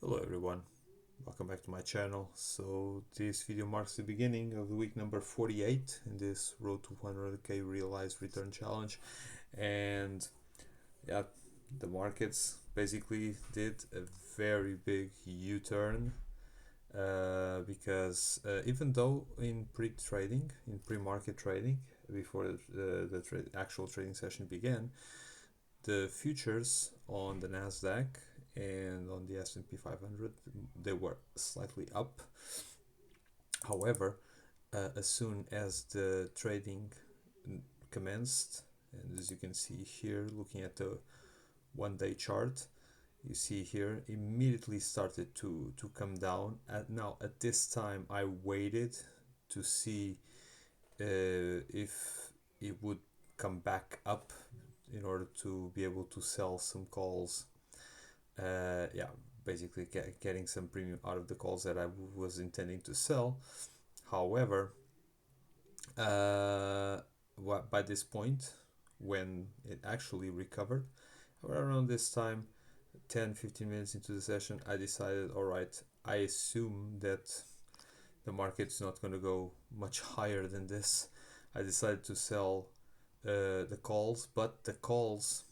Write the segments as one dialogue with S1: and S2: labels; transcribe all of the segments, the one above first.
S1: Hello everyone, welcome back to my channel. So this video marks the beginning of the week number 48 in this road to 100k realized return challenge. And yeah, the markets basically did a very big U-turn because even though in pre-market trading, before the actual trading session began, the futures on the Nasdaq and on the S&P 500 they were slightly up. However, as soon as the trading commenced, and as you can see here, looking at the 1-day chart, you see here immediately started to come down. Now at this time I waited to see if it would come back up in order to be able to sell some calls. Yeah, basically getting some premium out of the calls that I was intending to sell. However, by this point, when it actually recovered, around this time, 10-15 minutes into the session, I decided, all right, I assume that the market's not going to go much higher than this. I decided to sell the calls, but the calls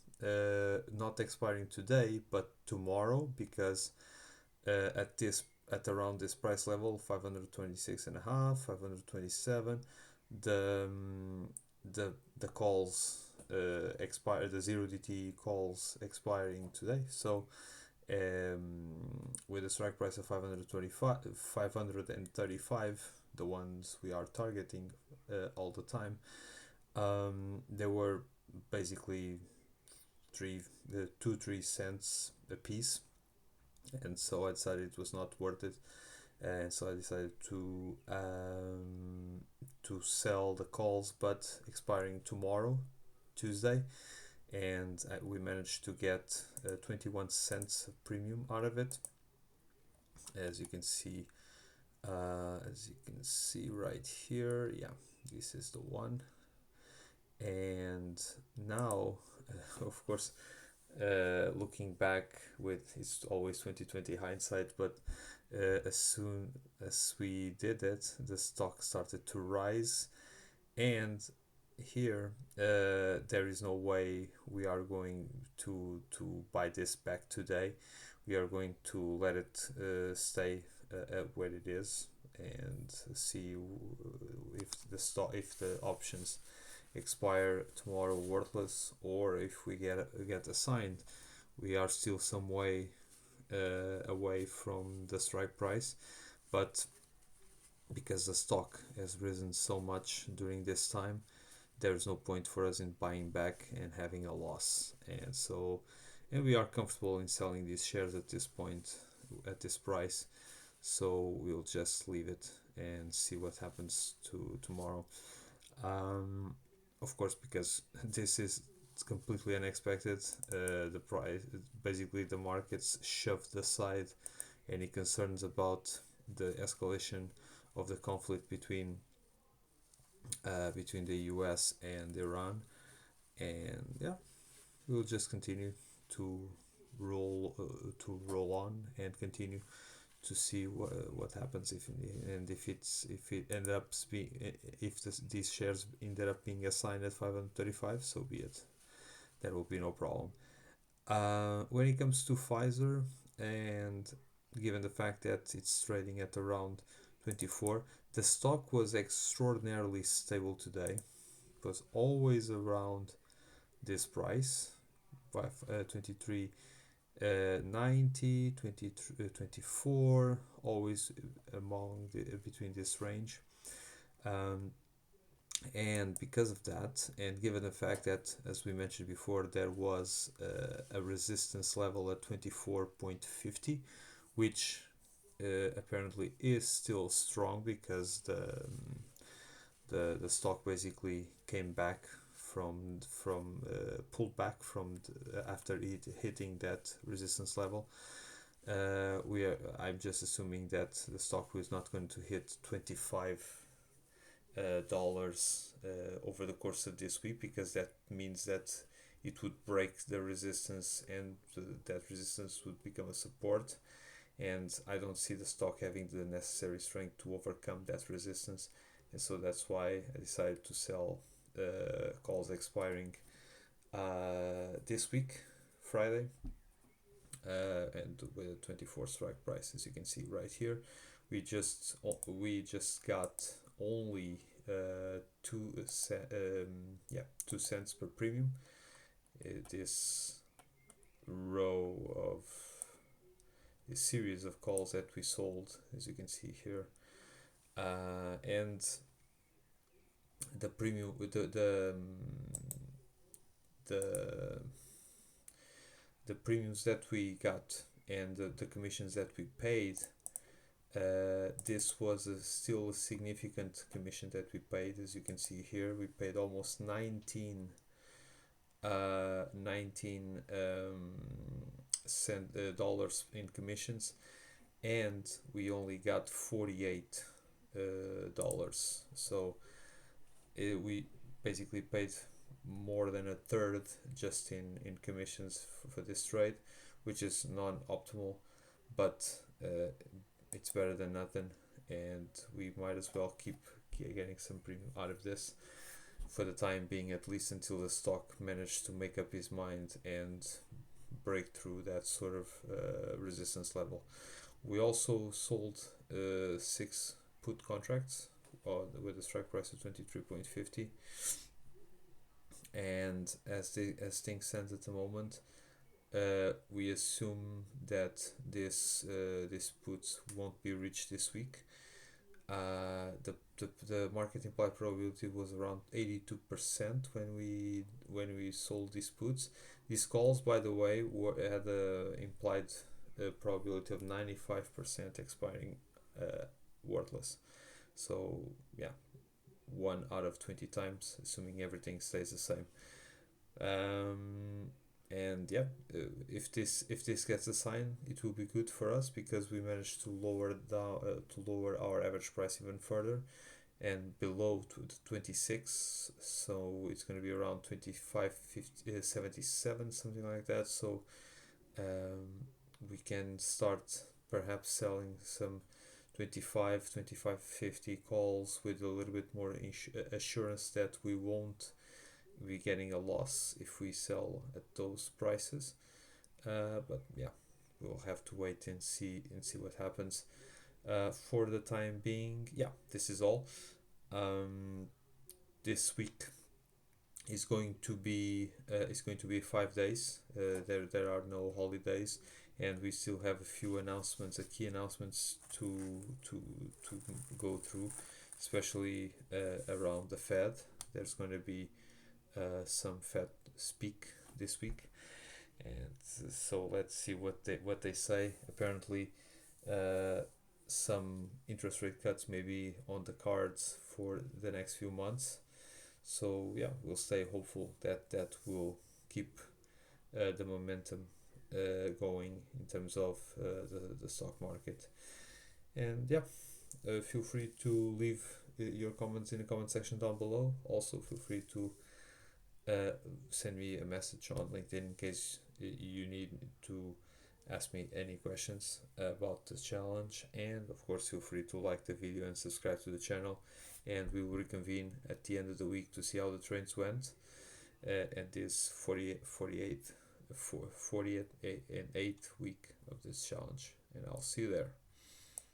S1: not expiring today but tomorrow, because at around this price level, 526 and a half, 527, the the calls expire, the 0DT calls expiring today. So with a strike price of 535, the ones we are targeting all the time, they were basically 2-3 cents a piece, and so I decided it was not worth it, and so I decided to sell the calls, but expiring tomorrow, Tuesday, and we managed to get 21 cents premium out of it, as you can see. Right here, yeah, this is the one. And now, of course, looking back, with it's always 2020 hindsight, but as soon as we did it, the stock started to rise, and here there is no way we are going to buy this back today. We are going to let it stay at where it is and see if the options expire tomorrow worthless, or if we get assigned. We are still some way away from the strike price, but because the stock has risen so much during this time, there's no point for us in buying back and having a loss. And we are comfortable in selling these shares at this point, at this price, so we'll just leave it and see what happens tomorrow. Of course, because this is completely unexpected, the price, basically the markets shoved aside any concerns about the escalation of the conflict between the US and Iran, and yeah, we'll just continue to roll on and continue to see what happens, if it ends up being, if these shares ended up being assigned at 535, so be it. There will be no problem. When it comes to Pfizer, and given the fact that it's trading at around 24, the stock was extraordinarily stable today. It was always around this price, 23 90, 24, always between this range. And because of that, and given the fact that, as we mentioned before, there was a resistance level at 24.50, which apparently is still strong, because the stock basically came back from pulled back from after it hitting that resistance level. I'm just assuming that the stock was not going to hit $25 over the course of this week, because that means that it would break the resistance, and that resistance would become a support, and I don't see the stock having the necessary strength to overcome that resistance, and so that's why I decided to sell calls expiring this week, Friday, and with a 24 strike price, as you can see right here. We just got only 2 cents per premium. This row of this series of calls that we sold, as you can see here, and the premium, the the premiums that we got and the commissions that we paid. This was still a significant commission that we paid. As you can see here, we paid almost 19 dollars in commissions, and we only got 48 dollars. So we basically paid more than a third just in commissions for this trade, which is non-optimal, but it's better than nothing, and we might as well keep getting some premium out of this for the time being, at least until the stock managed to make up his mind and break through that sort of resistance level. We also sold 6 put contracts with a strike price of 23.50, and as things stand at the moment, we assume that this puts won't be reached this week. The market implied probability was around 82% when we sold these puts. These calls, by the way, had a implied probability of 95% expiring worthless. So yeah, 1 out of 20 times, assuming everything stays the same. And yeah, if this gets a sign, it will be good for us, because we managed to lower our average price even further and below 26. So it's going to be around 25.77, something like that. So we can start perhaps selling some 25.50 calls with a little bit more assurance that we won't be getting a loss if we sell at those prices. But yeah, we'll have to wait and see what happens. For the time being, yeah, this is all. This week is going to be 5 days. There are no holidays, and we still have a few key announcements to go through, especially around the Fed. There's going to be some Fed speak this week, and so let's see what they say. Apparently, some interest rate cuts may be on the cards for the next few months. So yeah, we'll stay hopeful that will keep the momentum going in terms of the stock market. And yeah, feel free to leave your comments in the comment section down below. Also, feel free to send me a message on LinkedIn in case you need to ask me any questions about the challenge, and of course feel free to like the video and subscribe to the channel, and we will reconvene at the end of the week to see how the trades went at this 40th and 8th week of this challenge, and I'll see you there.